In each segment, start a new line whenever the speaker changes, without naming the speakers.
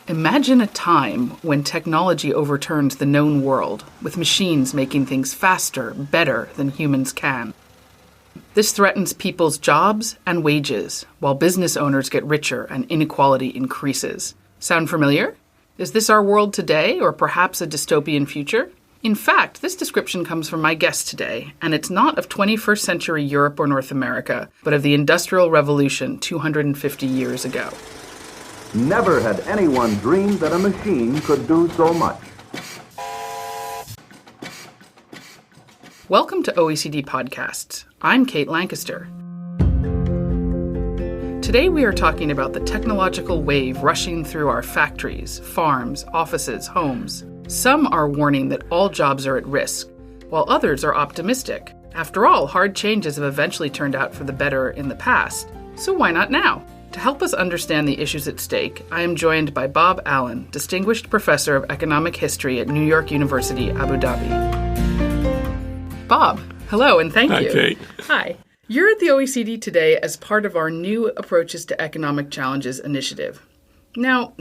Imagine a time when technology overturns the known world, with machines making things faster, better than humans can. This threatens people's jobs and wages, while business owners get richer and inequality increases. Sound familiar? Is this our world today, or perhaps a dystopian future? In fact, this description comes from my guest today, and it's not of 21st century Europe or North America, but of the Industrial Revolution 250 years ago.
Never had anyone dreamed that a machine could do so much.
Welcome to OECD Podcasts. I'm Kate Lancaster. Today we are talking about the technological wave rushing through our factories, farms, offices, homes. Some are warning that all jobs are at risk, while others are optimistic. After all, hard changes have eventually turned out for the better in the past, so why not now? To help us understand the issues at stake, I am joined by Bob Allen, Distinguished Professor of Economic History at New York University, Abu Dhabi. Bob, hello and thank you.
Hi, Kate.
Hi. You're at the OECD today as part of our New Approaches to Economic Challenges initiative. Now,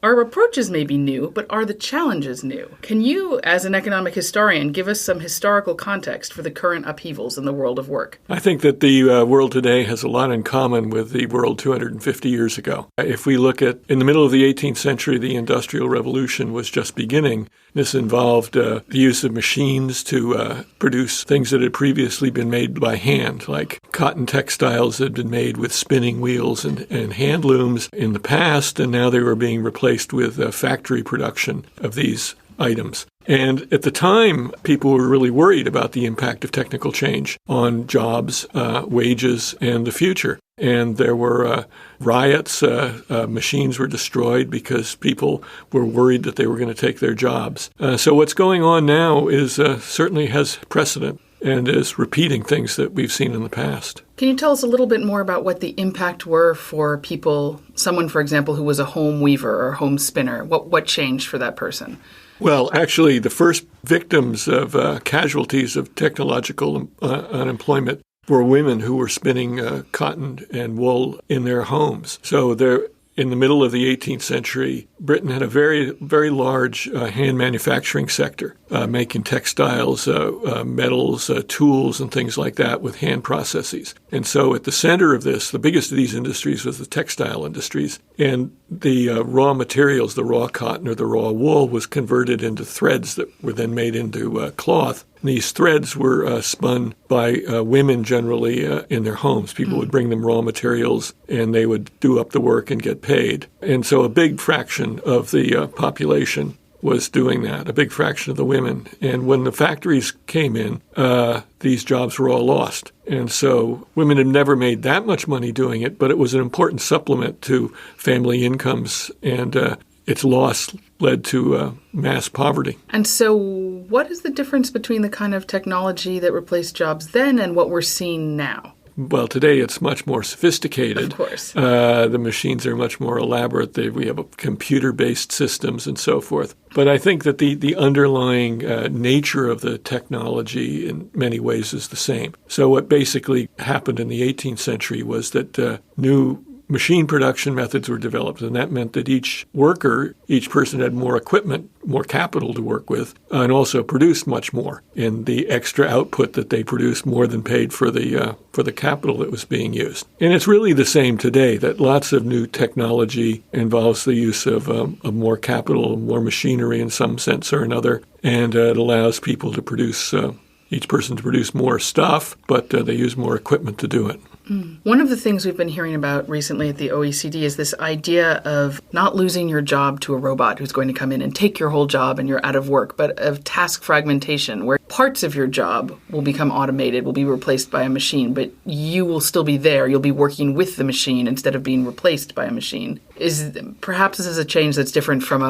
our approaches may be new, but are the challenges new? Can you, as an economic historian, give us some historical context for the current upheavals in the world of work?
I think that the world today has a lot in common with the world 250 years ago. If we look at, in the middle of the 18th century, the Industrial Revolution was just beginning. This involved the use of machines to produce things that had previously been made by hand, like cotton textiles had been made with spinning wheels and hand looms in the past, and now they were being replaced with factory production of these items. And at the time, people were really worried about the impact of technical change on jobs, wages, and the future. And there were riots, machines were destroyed because people were worried that they were going to take their jobs. So what's going on now is certainly has precedent and is repeating things that we've seen in the past.
Can you tell us a little bit more about what the impact were for people, someone, for example, who was a home weaver or home spinner? What changed for that person?
Well, actually, the first victims of casualties of technological unemployment were women who were spinning cotton and wool in their homes. So in the middle of the 18th century, Britain had a very, very large hand manufacturing sector, making textiles, metals, tools, and things like that with hand processes. And so at the center of this, the biggest of these industries was the textile industries. And the raw materials, the raw cotton or the raw wool, was converted into threads that were then made into cloth. And these threads were spun by women generally in their homes. People would bring them raw materials and they would do up the work and get paid. And so a big fraction of the population was doing that, a big fraction of the women. And when the factories came in, these jobs were all lost. And so women had never made that much money doing it, but it was an important supplement to family incomes, and its loss led to mass poverty.
And so what is the difference between the kind of technology that replaced jobs then and what we're seeing now?
Well, today it's much more sophisticated.
Of course.
The machines are much more elaborate. We have computer-based systems and so forth. But I think that the underlying nature of the technology in many ways is the same. So what basically happened in the 18th century was that new machine production methods were developed, and that meant that each person had more equipment, more capital to work with, and also produced much more. And the extra output that they produced more than paid for the capital that was being used. And it's really the same today, that lots of new technology involves the use of more capital, more machinery in some sense or another, and it allows people to produce, each person to produce more stuff, but they use more equipment to do it.
One of the things we've been hearing about recently at the OECD is this idea of not losing your job to a robot who's going to come in and take your whole job and you're out of work, but of task fragmentation, where parts of your job will become automated, will be replaced by a machine, but you will still be there. You'll be working with the machine instead of being replaced by a machine. Perhaps this is a change that's different from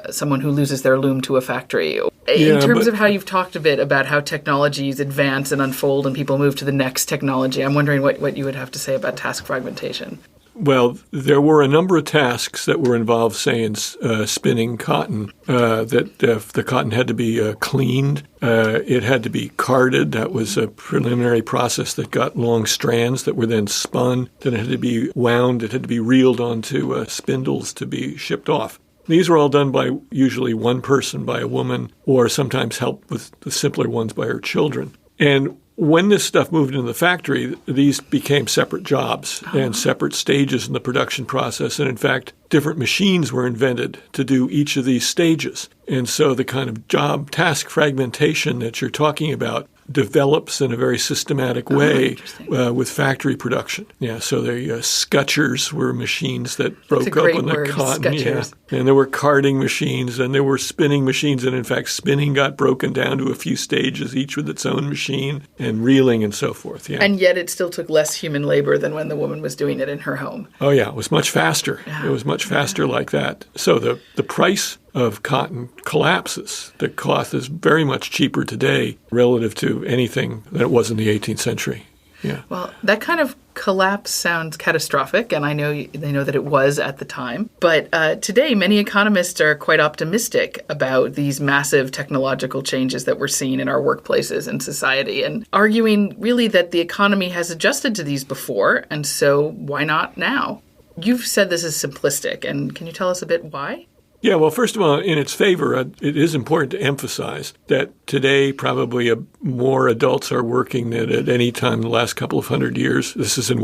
someone who loses their loom to a factory. In terms of how you've talked a bit about how technologies advance and unfold and people move to the next technology, I'm wondering what you would have to say about task fragmentation.
Well, there were a number of tasks that were involved, say, in spinning cotton, that the cotton had to be cleaned. It had to be carded. That was a preliminary process that got long strands that were then spun. Then it had to be wound. It had to be reeled onto spindles to be shipped off. These were all done by usually one person, by a woman, or sometimes helped with the simpler ones by her children. And when this stuff moved into the factory, these became separate jobs and separate stages in the production process. And in fact, different machines were invented to do each of these stages. And so the kind of job task fragmentation that you're talking about develops in a very systematic way with factory production. Yeah, so the scutchers were machines that broke open the cotton. Yeah. And there were carding machines, and there were spinning machines, and in fact, spinning got broken down to a few stages, each with its own machine, and reeling and so forth. Yeah.
And yet it still took less human labor than when the woman was doing it in her home.
Oh, yeah, it was much faster. Yeah. It was much faster like that. So the price of cotton collapses. The cloth is very much cheaper today relative to anything that it was in the 18th century. Yeah.
Well, that kind of collapse sounds catastrophic, and I know they know that it was at the time. But today, many economists are quite optimistic about these massive technological changes that we're seeing in our workplaces and society, and arguing really that the economy has adjusted to these before, and so why not now? You've said this is simplistic, and can you tell us a bit why?
Yeah, well, first of all, in its favor, it is important to emphasize that today probably more adults are working than at any time in the last couple of hundred years. This is in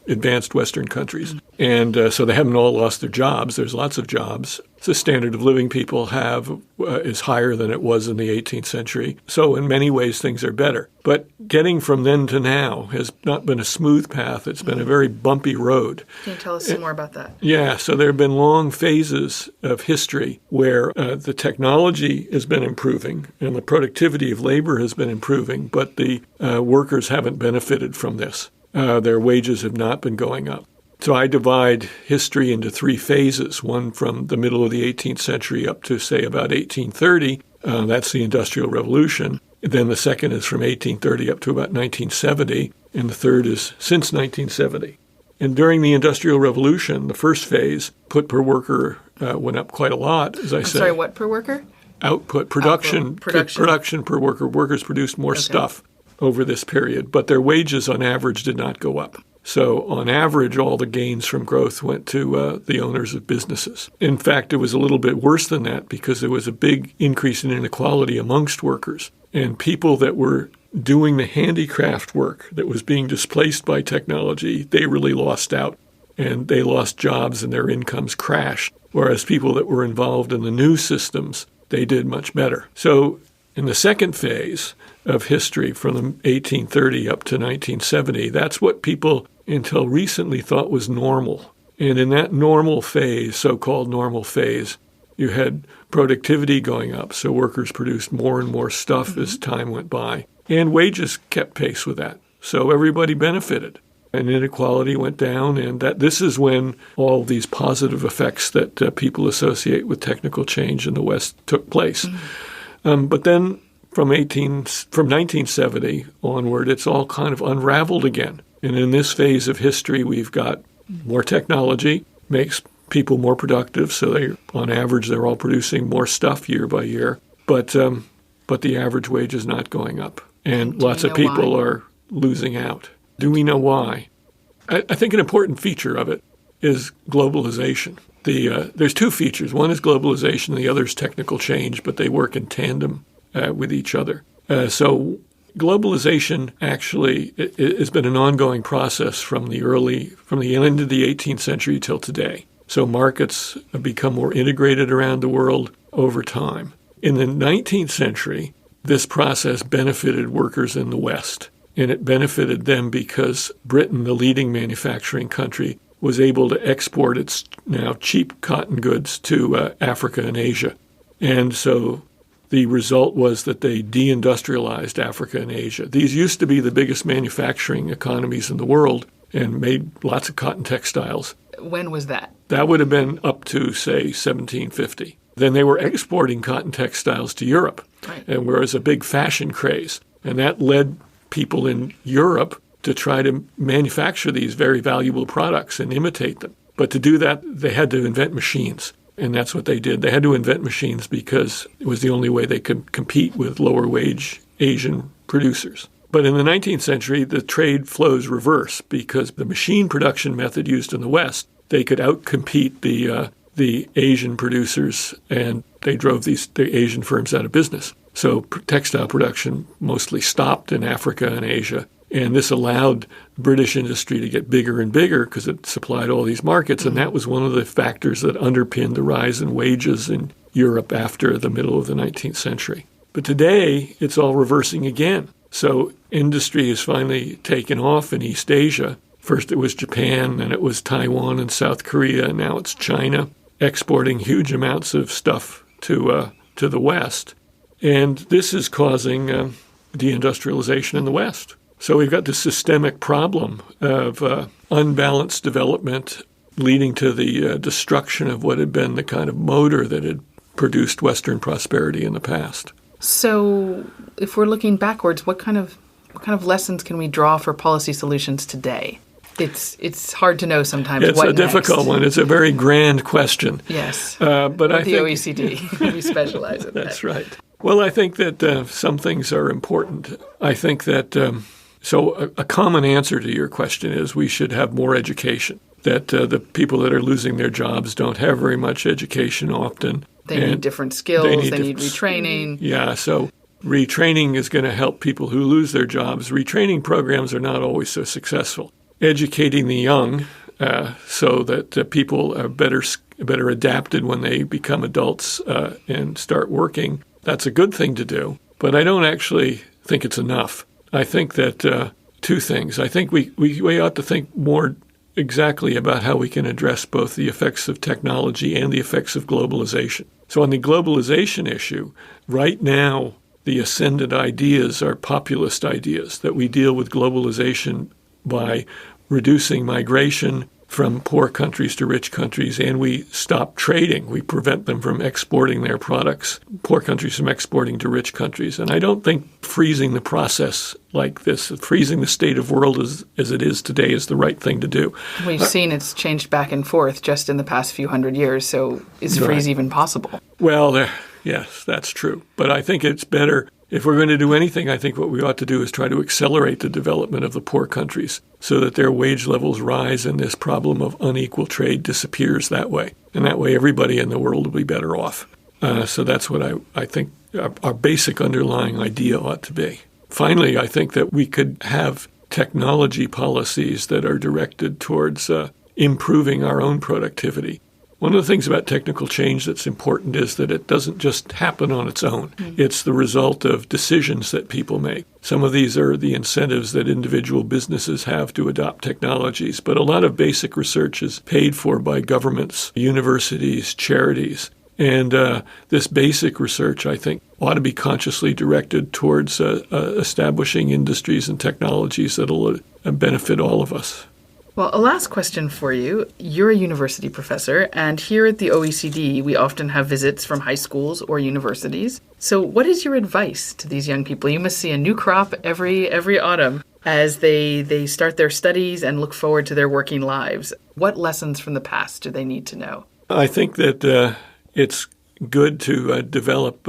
advanced Western countries. And so they haven't all lost their jobs. There's lots of jobs. The standard of living people have is higher than it was in the 18th century. So in many ways, things are better. But getting from then to now has not been a smooth path. It's been a very bumpy road.
Can you tell us some more about that?
Yeah, so there have been long phases of history where the technology has been improving and the productivity of labor has been improving, but the workers haven't benefited from this. Their wages have not been going up. So I divide history into three phases, one from the middle of the 18th century up to, say, about 1830. That's the Industrial Revolution. Then the second is from 1830 up to about 1970, and the third is since 1970. And during the Industrial Revolution, the first phase, output per worker went up quite a lot, as I said.
Sorry, what per worker?
Output, production per worker. Workers produced more stuff over this period, but their wages on average did not go up. So on average, all the gains from growth went to the owners of businesses. In fact, it was a little bit worse than that because there was a big increase in inequality amongst workers. And people that were doing the handicraft work that was being displaced by technology, they really lost out. And they lost jobs and their incomes crashed. Whereas people that were involved in the new systems, they did much better. So in the second phase of history from 1830 up to 1970, that's what people until recently thought was normal. And in that normal phase, so-called normal phase, you had productivity going up. So workers produced more and more stuff as time went by. And wages kept pace with that. So everybody benefited. And inequality went down. And this is when all these positive effects that people associate with technical change in the West took place. But then from 1970 onward, it's all kind of unraveled again. And in this phase of history, we've got more technology, makes people more productive. So on average, they're all producing more stuff year by year. But the average wage is not going up. And lots of people are losing out. Do we know why? I think an important feature of it is globalization. There's two features. One is globalization, and the other is technical change, but they work in tandem with each other. So globalization actually has been an ongoing process from the end of the 18th century till today. So markets have become more integrated around the world over time. In the 19th century, this process benefited workers in the West, and it benefited them because Britain, the leading manufacturing country, was able to export its now cheap cotton goods to Africa and Asia. And so the result was that they deindustrialized Africa and Asia. These used to be the biggest manufacturing economies in the world and made lots of cotton textiles.
When was that?
That would have been up to, say, 1750. Then they were exporting cotton textiles to Europe, and there was a big fashion craze. And that led people in Europe to try to manufacture these very valuable products and imitate them. But to do that, they had to invent machines. And that's what they did. They had to invent machines because it was the only way they could compete with lower wage Asian producers. But in the 19th century, the trade flows reverse because the machine production method used in the West, they could outcompete the the Asian producers, and they drove the Asian firms out of business. So textile production mostly stopped in Africa and Asia. And this allowed British industry to get bigger and bigger because it supplied all these markets. And that was one of the factors that underpinned the rise in wages in Europe after the middle of the 19th century. But today, it's all reversing again. So industry is finally taken off in East Asia. First it was Japan, then it was Taiwan and South Korea, and now it's China, exporting huge amounts of stuff to the West. And this is causing deindustrialization in the West. So we've got this systemic problem of unbalanced development leading to the destruction of what had been the kind of motor that had produced Western prosperity in the past.
So if we're looking backwards, what kind of lessons can we draw for policy solutions today? It's hard to know sometimes.
It's a difficult one. It's a very grand question.
Yes.
But I think
the OECD, we specialize in that.
That's right. Well, I think that some things are important. I think that so a common answer to your question is we should have more education, that the people that are losing their jobs don't have very much education often.
They need different skills. They need retraining.
Yeah, so retraining is going to help people who lose their jobs. Retraining programs are not always so successful. Educating the young so that people are better adapted when they become adults and start working, that's a good thing to do. But I don't actually think it's enough. I think that two things. I think we ought to think more exactly about how we can address both the effects of technology and the effects of globalization. So on the globalization issue, right now, the ascendant ideas are populist ideas, that we deal with globalization by reducing migration from poor countries to rich countries, and we stop trading. We prevent them from exporting their products, poor countries from exporting to rich countries. And I don't think freezing the process like this, freezing the state of world as it is today is the right thing to do.
We've seen it's changed back and forth just in the past few hundred years, so is freeze even possible?
Well, yes, that's true. But I think it's better. If we're going to do anything, I think what we ought to do is try to accelerate the development of the poor countries so that their wage levels rise and this problem of unequal trade disappears that way. And that way everybody in the world will be better off. So that's what I think our basic underlying idea ought to be. Finally, I think that we could have technology policies that are directed towards improving our own productivity. One of the things about technical change that's important is that it doesn't just happen on its own. Mm-hmm. It's the result of decisions that people make. Some of these are the incentives that individual businesses have to adopt technologies, but a lot of basic research is paid for by governments, universities, charities. And this basic research, I think, ought to be consciously directed towards establishing industries and technologies that will benefit all of us.
Well, a last question for you. You're a university professor, and here at the OECD, we often have visits from high schools or universities. So what is your advice to these young people? You must see a new crop every autumn as they start their studies and look forward to their working lives. What lessons from the past do they need to know?
I think that it's good to develop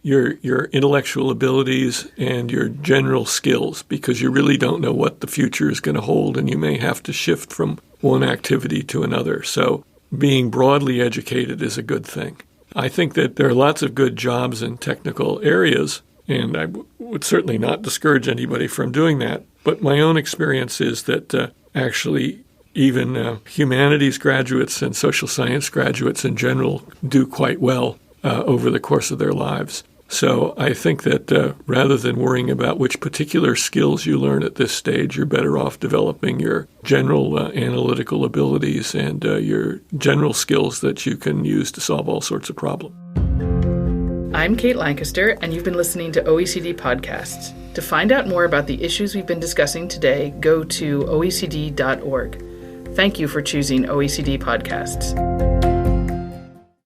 your intellectual abilities and your general skills, because you really don't know what the future is going to hold, and you may have to shift from one activity to another. So being broadly educated is a good thing. I think that there are lots of good jobs in technical areas, and I would certainly not discourage anybody from doing that. But my own experience is that actually even humanities graduates and social science graduates in general do quite well over the course of their lives. So I think that rather than worrying about which particular skills you learn at this stage, you're better off developing your general analytical abilities and your general skills that you can use to solve all sorts of problems.
I'm Kate Lancaster, and you've been listening to OECD Podcasts. To find out more about the issues we've been discussing today, go to oecd.org. Thank you for choosing OECD Podcasts.